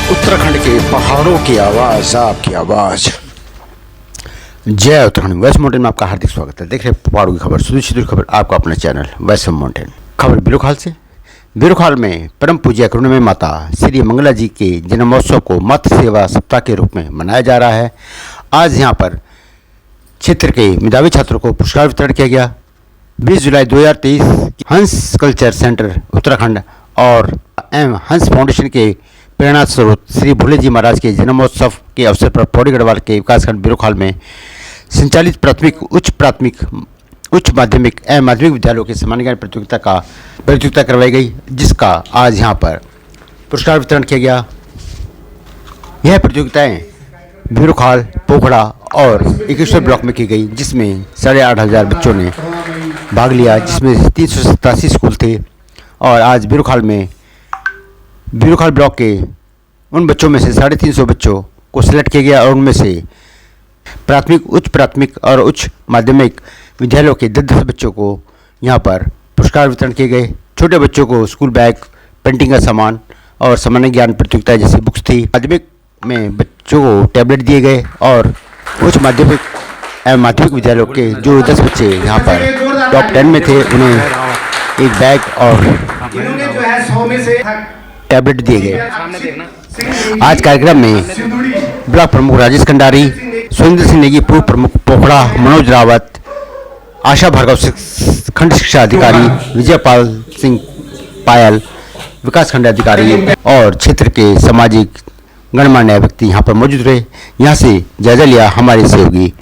उत्तराखंड के पहाड़ों की आवाज़, आपकी आवाज़। जय उत्तराखंड। वैष्णव माउंटेन में आपका हार्दिक स्वागत है। देख रहे हैं पहाड़ों की खबर, सुदूर खबर, आपका अपना चैनल वैष्णव माउंटेन। खबर बिरुखाल से। बिरुखाल में परम पूज्य करुणामयी माता श्री मंगला जी के जन्मोत्सव को मातृ सेवा सप्ताह के रूप में मनाया जा रहा है। आज यहाँ पर क्षेत्र के मेधावी छात्रों को पुरस्कार वितरण किया गया। 20 जुलाई 2023 हंस कल्चर सेंटर उत्तराखंड और हंस फाउंडेशन के प्रेरणा स्रोत श्री भोले जी महाराज के जन्मोत्सव के अवसर पर पौड़ी गढ़वाल के विकासखंड बिरुखाल में संचालित प्राथमिक, उच्च प्राथमिक, उच्च माध्यमिक एवं माध्यमिक विद्यालयों के सामान्य प्रतियोगिता करवाई गई, जिसका आज यहाँ पर पुरस्कार वितरण किया गया। यह प्रतियोगिताएं बिरुखाल, पोखड़ा और एकेश्वर ब्लॉक में की गई, जिसमें 8,500 बच्चों ने भाग लिया, जिसमें 387 स्कूल थे। और आज बिरुखाल ब्लॉक के उन बच्चों में से 350 बच्चों को सिलेक्ट किया गया और उनमें से प्राथमिक, उच्च प्राथमिक और उच्च माध्यमिक विद्यालयों के 10 बच्चों को यहाँ पर पुरस्कार वितरण किए गए। छोटे बच्चों को स्कूल बैग, पेंटिंग का सामान और सामान्य ज्ञान प्रतियोगिता जैसी बुक्स थी। माध्यमिक में बच्चों को टैबलेट दिए गए और उच्च माध्यमिक एवं माध्यमिक विद्यालयों के जो 10 बच्चे यहाँ पर टॉप 10 में थे, उन्हें एक बैग और टैबलेट दिए गए। आज कार्यक्रम में ब्लॉक प्रमुख राजेश कंडारी, सुरेंद्र सिंह नेगी, पूर्व प्रमुख पोखड़ा मनोज रावत, आशा भार्गव खंड शिक्षा अधिकारी, विजयपाल सिंह पायल विकास खंड अधिकारी और क्षेत्र के सामाजिक गणमान्य व्यक्ति यहाँ पर मौजूद रहे। यहाँ से जायजा लिया हमारे सहयोगी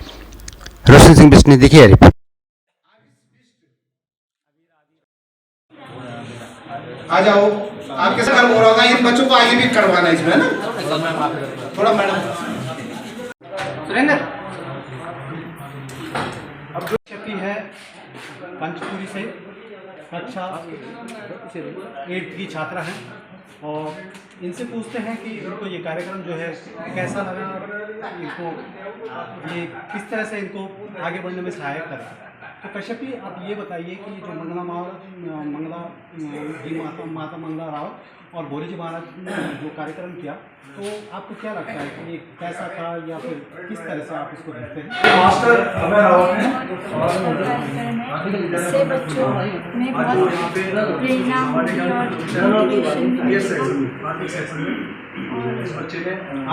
रोशन सिंह बिस्ट ने। देखिए रिपोर्ट। आ जाओ, आपके साथ हो रहा होगा, इन बच्चों को आगे भी करवाना है इसमें ना थोड़ा। मैडम सुरेंद्र अब जो क्षति है पंचपुरी से कक्षा 8 की छात्रा हैं और इनसे पूछते हैं कि इनको ये कार्यक्रम जो है कैसा लगा, इनको ये किस तरह से इनको आगे बढ़ने में सहायक करे। तो कश्यपी, आप ये बताइए कि जो माता मंगला राव और भोले जी महाराज ने जो कार्यक्रम किया, तो आपको क्या लगता है कि ये कैसा था या फिर किस तरह से आप इसको देखते हैं? मास्टर अभय रावत ने इससे बच्चों में बहुत प्रेरणा होगी और मोटिवेशन मिलेगा।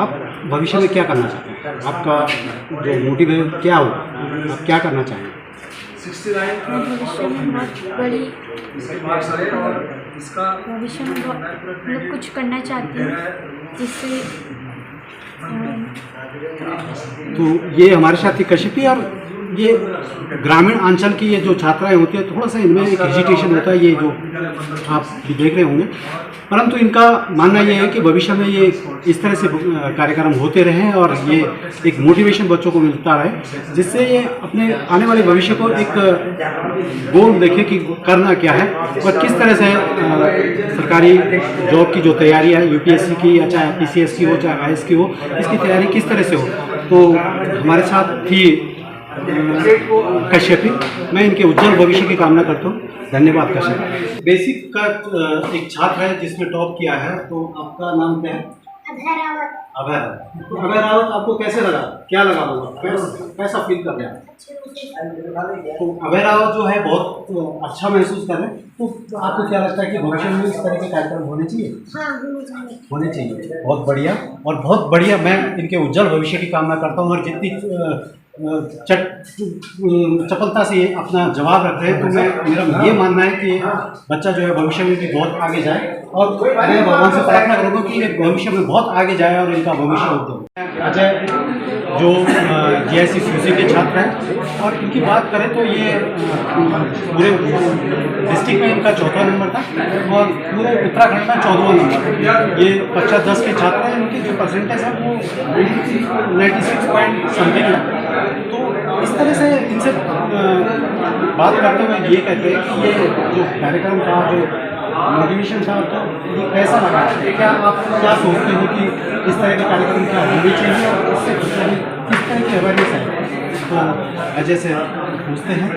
आप भविष्य में क्या करना चाहते हैं? आपका जो मोटिव है क्या हो, आप क्या करना चाहेंगे? भविष्य में बहुत बड़ी भविष्य में मतलब कुछ करना चाहती हूँ जिससे। तो ये हमारे साथ ही कश्यपी, और ये ग्रामीण अंचल की ये जो छात्राएं होती हैं, थोड़ा सा इनमें एक हेजिटेशन होता है, ये जो आप भी देख रहे होंगे, परंतु इनका मानना ये है कि भविष्य में ये इस तरह से कार्यक्रम होते रहें और ये एक मोटिवेशन बच्चों को मिलता रहे, जिससे ये अपने आने वाले भविष्य को एक गोल देखें कि करना क्या है और किस तरह से सरकारी जॉब की जो तैयारी है, यूपीएससी की या चाहे पीसीएस की हो चाहे आईएएस की हो, इसकी तैयारी किस तरह से हो। तो हमारे साथ थी कश्यपी, मैं इनके उज्जवल भविष्य की कामना करता हूँ। धन्यवाद कश्यप। बेसिक का एक छात्र है जिसने टॉप किया है, तो आपका नाम क्या है? अभय रावत। अभय रावत, आपको कैसे लगा, क्या लगा होगा, कैसा फील कर रहे हैं? तो अभय रावत जो है बहुत अच्छा महसूस कर रहे हैं, तो आपको क्या लगता है कि भविष्य में इस तरह के कार्यक्रम होने चाहिए? हाँ, होने चाहिए। बहुत बढ़िया, और बहुत बढ़िया, मैं इनके उज्जवल भविष्य की कामना करता हूँ। और जितनी चपलता से अपना जवाब रख रहे हैं, तो मेरा ये मानना है कि बच्चा जो है भविष्य में भी बहुत आगे जाए, और मैं भगवान से प्रार्थना करूँगा कि ये भविष्य में बहुत आगे जाए और इनका भविष्य उज्जवल। अजय जो GICCUC के छात्र हैं, और इनकी बात करें तो ये पूरे डिस्ट्रिक्ट में इनका 4था नंबर था और पूरे उत्तराखंड में 14वां नंबर। ये कक्षा 10 के छात्र हैं, इनकी जो परसेंटेज है वो 96 पॉइंट समथिंग है। तो इस तरह से इनसे बात करते हुए ये कहते हैं कि ये जो कार्यक्रम था, जो मोटिवेशन था, तो ये कैसा लगा? क्या आप क्या सोचते हो कि इस तरह के कार्यक्रम क्या होने चाहिए और इससे किस तरह की अवेयरनेस है? तो अजय से पूछते हैं।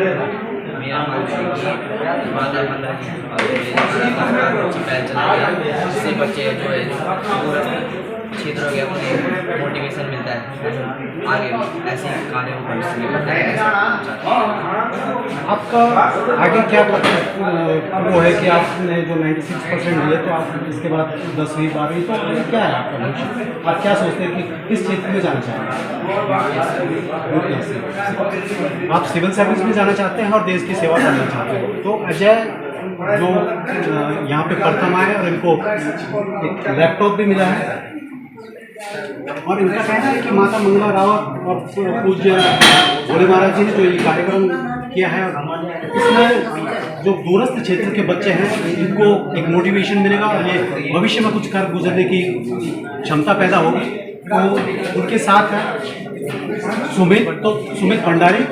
बच्चे जो है क्षेत्र हो गया उन्हें मोटिवेशन मिलता है आगे ऐसे कार्य को भविष्य में करना है। आपका आगे क्या वो है कि आपने जो 96% लिए तो आप इसके बाद 10वीं 12वीं तो आगे क्या है आपका भविष्य? आप क्या सोचते हैं कि किस क्षेत्र में जाना चाहेंगे? आप सिविल सर्विस में जाना चाहते हैं और देश की सेवा करना चाहते हैं। तो अजय जो यहाँ पे प्रथम आए और इनको एक लैपटॉप भी मिला है और इनका कहना है कि माता मंगला रावत और पूज्य भोले महाराज जी ने जो ये कार्यक्रम किया है इसमें जो दूरस्थ क्षेत्र के बच्चे हैं इनको एक मोटिवेशन मिलेगा और ये भविष्य में कुछ कर गुजरने की क्षमता पैदा होगी। तो उनके साथ है सुमित भंडारी।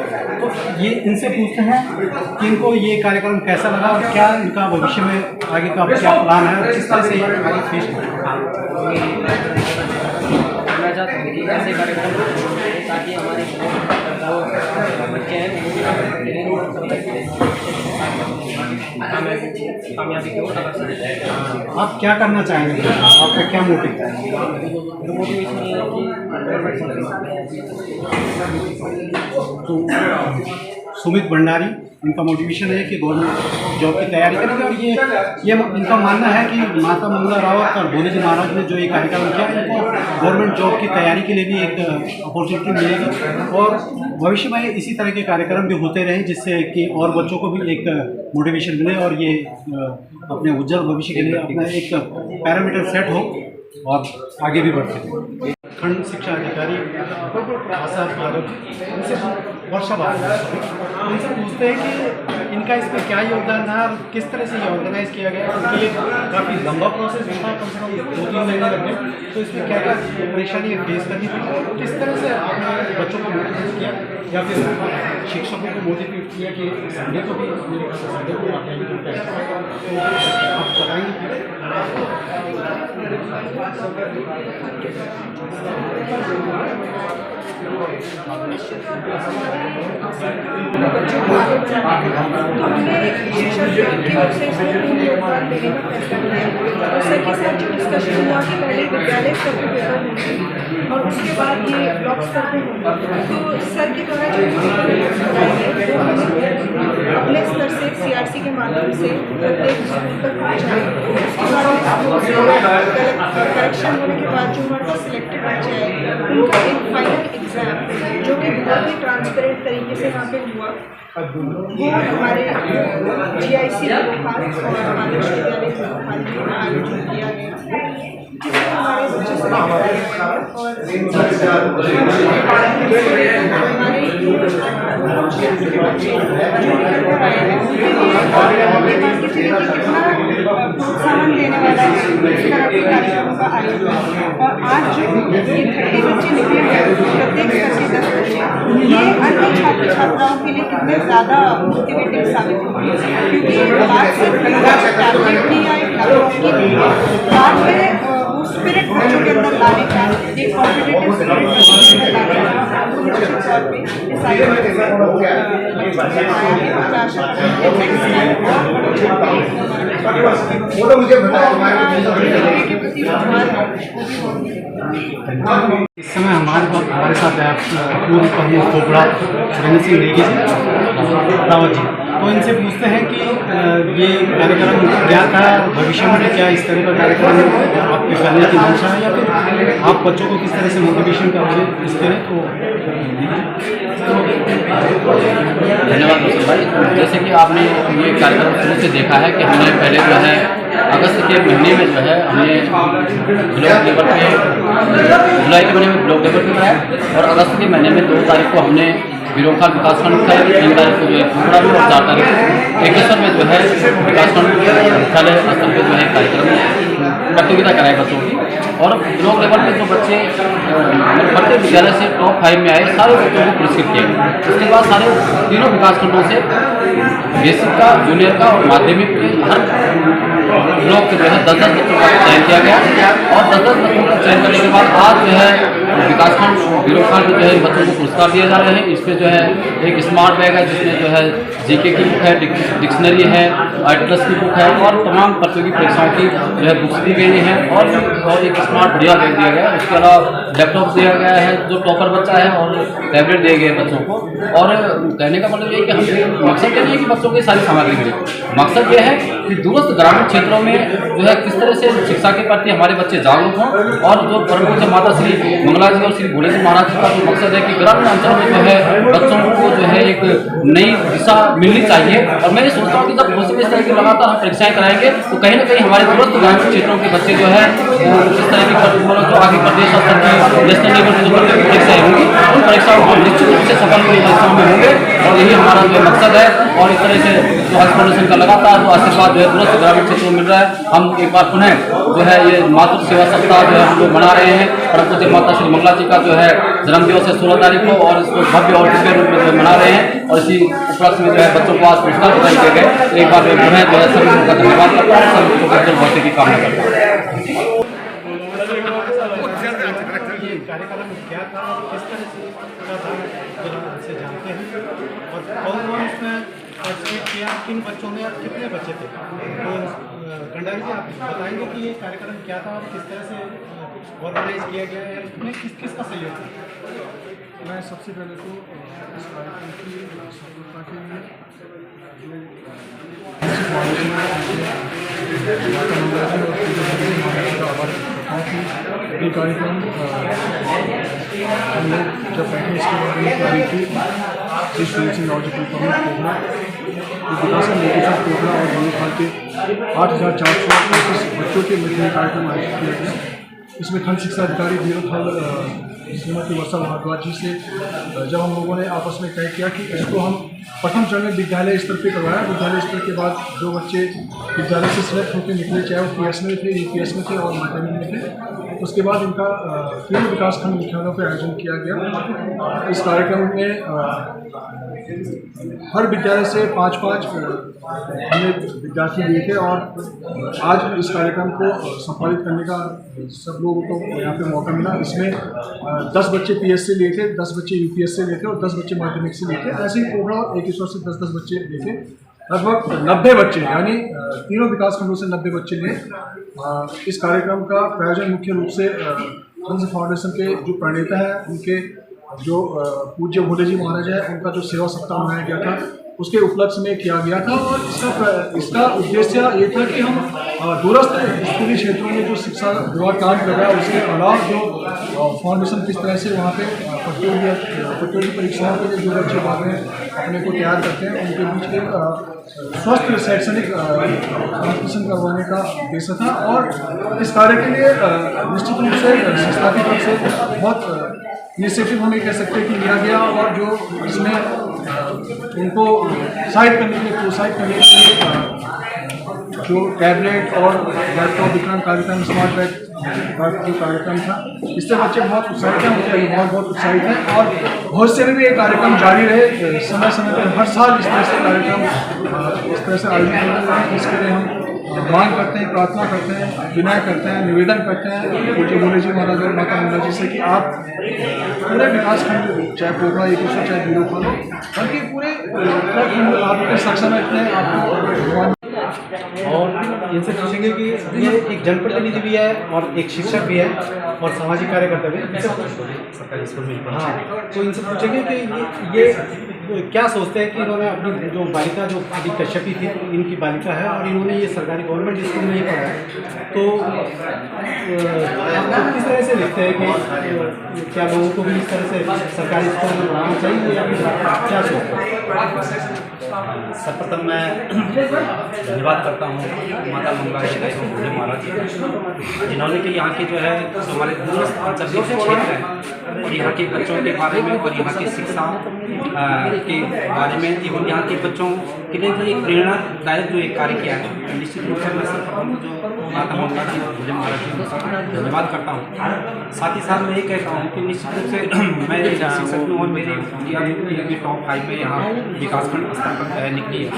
तो ये इनसे पूछते हैं कि इनको ये कार्यक्रम कैसा लगा और क्या इनका भविष्य में आगे का क्या प्लान है और किस तरह से आगे फेस मैं चाहता हूँ कि ऐसे कार्यक्रम ताकि हमारे जो बच्चे हैं कामयाबी की ओर अग्रसर है। आप क्या करना चाहेंगे? आपका क्या मोटिव है? मोटिवेशन ये है कि सुमित भंडारी इनका मोटिवेशन है कि गवर्नमेंट जॉब की तैयारी करेंगे और ये इनका मानना है कि माता मंगला रावत और भोले जी महाराज ने जो ये कार्यक्रम किया इनको गवर्नमेंट जॉब की तैयारी के लिए भी एक अपॉर्चुनिटी मिलेगी और भविष्य में इसी तरह के कार्यक्रम भी होते रहें जिससे कि और बच्चों को भी एक मोटिवेशन मिले और ये अपने उज्जवल भविष्य के लिए अपना एक पैरामीटर सेट हो और आगे भी बढ़ते हैं। खंड शिक्षा अधिकारी आशा माधव इनसे वर्षा इनसे पूछते हैं कि इनका इसमें क्या योगदान था और किस तरह से ये ऑर्गेनाइज किया गया क्योंकि ये काफ़ी लंबा प्रोसेस था, कम से कम 2-3 महीने लग गए। तो इसमें क्या क्या परेशानी फेस करनी थी, किस तरह से आपने बच्चों को मोटिवेट किया या फिर शिक्षकों को मोटिवेट किया कि संडे को भी मेरे संडे को तो आप बताएंगे? बच्चों को आगे बढ़ाने तो हमने शिक्षक की ओर से इसमें योगदान देने का फैसला किया। तो सर के साथ जो डिस्कशन हुआ कि पहले विद्यालय स्तर पर पेपर होंगे और उसके बाद ये ब्लॉक स्तर पर होंगे। तो सर के द्वारा जो बताया गया तो हम अपने स्तर से CRC के माध्यम से प्रत्येक स्कूल तक पहुँचाएँ। उसके बाद करेक्शन होने के बाद जो हमारे पास सिलेक्टेड बच्चे आए उनका एक फाइनल एग्जाम जो कि बहुत ही ट्रांसपेरेंट तरीके से यहाँ पे हुआ वो हमारे GIC खास और हमारे विश्वविद्यालय में आयोजित किया गया जिसमें हमारे बच्चे प्रोत्साहन देने वाला इस तरह के कार्यक्रमों का आयोजन और आज जो ये 30 बच्चे निकले हैं प्रत्येक स्तर के 10 बच्चे ये अन्य छात्र छात्राओं के लिए कितने ज़्यादा मोटिवेटिंग साबित होंगे क्योंकि बात सिर्फ टैबलेट की या एक लैपटॉप की नहीं है। बाद में वो स्पिरिट बच्चों के अंदर लाने का एक कॉम्पिटिटिव स्पिरिट बच्चों के अंदर लाने का निश्चित तौर पर वो तो मुझे इस समय हमारे साथ है पूर्व प्रमुख खोपड़ा सुरेंद्र सिंह नेगी रावत जी। तो इनसे पूछते हैं कि ये कार्यक्रम क्या था, भविष्य में क्या इस तरह का कार्यक्रम आपके करने की मंशा है या फिर आप बच्चों को किस तरह से मोटिवेशन करोगे इस तरह। तो धन्यवाद दोस्तों भाई। जैसे कि आपने ये कार्यक्रम शुरू से देखा है कि हमने पहले जो है अगस्त के महीने में जो है हमने ब्लॉक लेवल पे जुलाई के महीने में ब्लॉक लेवल पे कराया और अगस्त के महीने में 2 तारीख को हमने विरोखाल विकासखंड का 3 तारीख को जो है फुकड़ा में और 4 तारीख को एकेश्वर में जो है विकासखंड मुख्यालय स्तर पर जो है कार्यक्रम प्रतियोगिता कराए बच्चों की। और ब्लॉक लेवल पे जो बच्चे प्रत्येक विद्यालय से टॉप 5 में आए सारे बच्चों को पुरस्कृत किया। उसके बाद सारे तीनों विकासखंडों से बेसिक का, जूनियर का और माध्यमिक के हर ब्लॉक के जो है 10-10 बच्चों का चयन किया गया और 10-10 बच्चों का चयन करने के बाद आज जो है विकासखंड बिलोखाल में जो है बच्चों को पुरस्कार दिए जा रहे हैं। इसमें जो है एक स्मार्ट बैग है जिसमें जो है जीके की बुक है, डिक्शनरी है, एटलस की बुक है और तमाम प्रतियोगी परीक्षाओं की जो है बुक्स दी गई हैं और एक स्मार्ट बढ़िया बैग दिया गया है। उसके अलावा लैपटॉप दिया गया है जो टॉपर बच्चा है और टैबलेट दिए गए बच्चों को। और कहने का मतलब ये है कि हम मकसद ये नहीं है कि बच्चों की सारी सामग्री मिले, मकसद ये है कि दूरस्थ ग्रामीण क्षेत्रों में जो है किस तरह से शिक्षा के प्रति हमारे बच्चे जागरूक हों और जो परम पूज्य माता श्री मंगला जी और श्री भोले जी महाराज जी का जो मकसद है कि ग्रामीण अंचल में जो है बच्चों को जो है एक नई दिशा मिलनी चाहिए। और मैं ये सोचता हूँ कि जब भविष्य में इस तरह की लगातार हम परीक्षाएं कराएंगे तो कहीं ना कहीं हमारे दूरस्थ ग्रामीण क्षेत्रों के बच्चे जो है इस तरह की जो आगे प्रदेश स्तर की नेशनल लेवल की जो प्रतियोगी परीक्षाएं होंगी उन परीक्षाओं को निश्चित रूप से सफल परीक्षाओं में होंगे और यही हमारा जो मकसद है। और इस तरह से जो हज फाउंडेशन का लगातार जो आशीर्वाद जो है दूरस्थ ग्रामीण क्षेत्रों में मिल रहा है, हम एक बार पुनः जो है ये मातृ सेवा सप्ताह जो है हम लोग मना रहे हैं। परम पूज्य माता श्री मंगला जी का जो है जन्मदिवस है 16 तारीख को और इसको भव्य और दिव्य रूप में जो मना रहे हैं और इसी उपलक्ष्य में जो है बच्चों को आज पुरस्कार प्रदान किए गए। एक बार पुनः जो है सभी लोगों का धन्यवाद करता हूँ, सभी लोगों को भविष्य की कामना करता हूँ। ये कार्यक्रम क्या था और किस तरह से का था जरा से जानते हैं और कौन कौन इसमें पार्टिसिपेट किया, किन बच्चों ने और कितने बच्चे थे। तो भंडारी जी आप बताएंगे कि ये कार्यक्रम क्या था और किस तरह से ऑर्गेनाइज किया गया है, इसमें किसका सहयोग था। मैं सबसे पहले तो इस कार्यक्रम की सफलता के लिए जो ये कार्यक्रम हम लोग जब बैठे इसके बारे में प्लानिंग की इस तरह से लॉजिकल पब्लिक प्रोग्राम विकासन लेखन प्रोग्राम और बिलोखाल के 8,435 बच्चों के मध्य कार्यक्रम आयोजित किया गया। इसमें खंड शिक्षा अधिकारी बिलोखाल श्रीमती वर्षा भारद्वाज जी से जब हम लोगों ने आपस में तय किया कि इसको हम प्रथम चरण में विद्यालय स्तर पे करवाया। विद्यालय स्तर के बाद जो बच्चे विद्यालय से सिलेक्ट होकर निकले, चाहे वो PS में थे, UPS में थे और माध्यमिक में थे, उसके बाद इनका 3 विकासखंड मुख्यालयों पर आयोजन किया गया। इस कार्यक्रम में हर विद्यालय से 5-5 हमने विद्यार्थी लिए थे और आज इस कार्यक्रम को संपादित करने का सब लोगों को यहाँ पे मौका मिला। इसमें 10 बच्चे PS से लिए थे, 10 बच्चे UPS से लिए थे और 10 बच्चे माध्यमिक से लिए थे। ऐसे ही ओवरऑल एक ईश्वर से 10-10 बच्चे लिए थे। लगभग 90 बच्चे यानी तीनों विकासखंडों से 90 बच्चे लिए। इस कार्यक्रम का प्रायोजन मुख्य रूप से हज फाउंडेशन के जो प्रणेता हैं उनके जो पूज्य भोले जी महाराज है उनका जो सेवा सप्ताह मनाया गया था उसके उपलक्ष्य में किया गया था। और इसका उद्देश्य ये था कि हम दूरस्थ स्कूली क्षेत्रों में जो शिक्षा विभाग काम कर रहा है उसके अलावा जो फाउंडेशन किस तरह से वहाँ पे प्रतियोगी परीक्षाओं के लिए जो बच्चे भाग में अपने को तैयार करते हैं उनके बीच एक स्वस्थ शैक्षणिक कॉम्पिटिशन करवाने का उद्देश्य था। और इस कार्य के लिए निश्चित रूप से संस्था की तरफ से बहुत इनिशिएटिव हमें कह सकते हैं कि लिया गया और जो इसमें उनको प्रोत्साहित करने के लिए जो टैबलेट और लैपटॉप वितरण कार्यक्रम स्मार्ट बैग का जो कार्यक्रम था इससे बच्चे बहुत उत्साहित हैं, उनके अभिभावक बहुत उत्साहित हैं और भविष्य में भी ये कार्यक्रम जारी रहे। समय समय पर हर साल इस तरह से कार्यक्रम इस तरह से आयोजित होते हैं। इसके लिए हम मांग करते हैं, प्रार्थना करते हैं, विनय करते हैं, निवेदन करते हैं पूज्य भोले जी महाराज और माता मंगला जी से कि आप पूरे विकासखंड चाहे पोखरा एक चाहे बिलोखाल हो बल्कि पूरे उत्तराखंड आपके सक्षम इतने आपको और इनसे पूछेंगे कि ये एक जनप्रतिनिधि भी है और एक शिक्षक भी है और सामाजिक कार्यकर्ता भी है सरकारी स्कूल में। हाँ, तो इनसे पूछेंगे कि ये क्या सोचते हैं कि इन्होंने अपनी जो बालिका जो अभी कश्यपी थी इनकी बालिका है और इन्होंने ये सरकारी गवर्नमेंट स्कूल में ही पढ़ा है, तो आप किस तरह से लिखते हैं कि क्या लोगों को भी इस तरह से सरकारी स्कूल में पढ़ाना चाहिए या फिर क्या सोचते हैं? सर्वप्रथम मैं धन्यवाद करता हूँ माता मंगला जी एवं भोले महाराज जी जिन्होंने कि यहाँ के जो है हमारे दूरस्थ अंचल के क्षेत्र हैं और यहाँ के बच्चों के बारे में और यहाँ की शिक्षा के बारे में एवं यहाँ के बच्चों के लिए जो एक प्रेरणादायक जो एक कार्य किया है। निश्चित रूप से मैं सर्वप्रथम जो माता मंगला जी भोले महाराज जी का धन्यवाद करता हूँ। साथ ही साथ मैं ये कहता हूँ कि निश्चित रूप से मैं एक शिक्षक हूँ और मेरी टॉप 5 में यहाँ विकासखंड स्तर पर निकली है।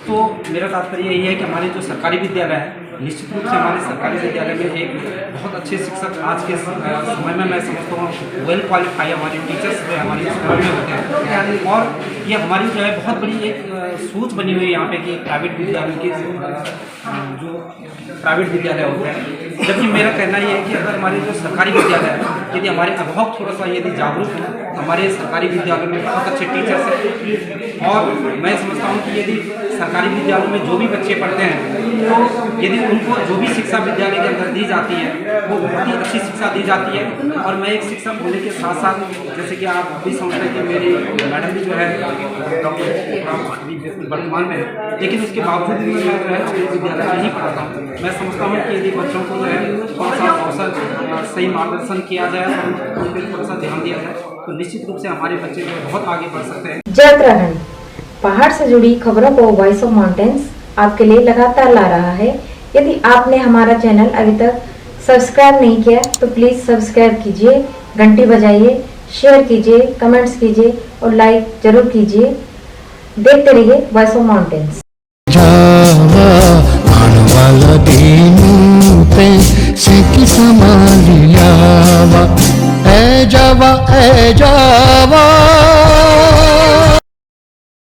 तो मेरा तात्पर्य यही है कि हमारे जो सरकारी विद्यालय है निश्चित रूप से हमारे सरकारी विद्यालय में एक बहुत अच्छे शिक्षक आज के समय में मैं समझता हूँ वेल क्वालिफाई हमारे टीचर्स जो हमारे स्कूल में होते हैं। और ये हमारी जो है बहुत बड़ी एक सोच बनी हुई है यहाँ पे कि प्राइवेट विद्यालय के जो प्राइवेट विद्यालय होते हैं, जबकि मेरा कहना ये है कि अगर हमारे जो सरकारी विद्यालय है, यदि हमारे अभिभावक थोड़ा सा यदि जागरूक हैं, हमारे सरकारी विद्यालयों में बहुत अच्छे टीचर्स हैं। और मैं समझता हूँ कि यदि सरकारी विद्यालयों में जो भी बच्चे पढ़ते हैं, तो यदि उनको जो भी शिक्षा विद्यालय के अंदर दी जाती है वो बहुत ही अच्छी शिक्षा दी जाती है। और मैं एक शिक्षक होने के साथ साथ, जैसे कि आप भी समझते हैं कि मेरी मैडम भी जो है वर्तमान में है, लेकिन उसके बावजूद भी मैं जो है अपने विद्यालय में ही पढ़ाता हूँ। मैं समझता हूँ कि यदि बच्चों को जो है थोड़ा सा अवसर सही मार्गदर्शन किया जाए और उन पर थोड़ा सा ध्यान दिया जाए तो निश्चित रूप से हमारे बच्चे जो है बहुत आगे बढ़ सकते हैं। जय उत्तराखंड पहाड़ से जुड़ी खबरों को वॉइस ऑफ माउंटेन्स आपके लिए लगातार ला रहा है। यदि आपने हमारा चैनल अभी तक सब्सक्राइब नहीं किया तो प्लीज सब्सक्राइब कीजिए, घंटी बजाइए, शेयर कीजिए, कमेंट्स कीजिए और लाइक जरूर कीजिए। देखते रहिए voice of mountains. A Java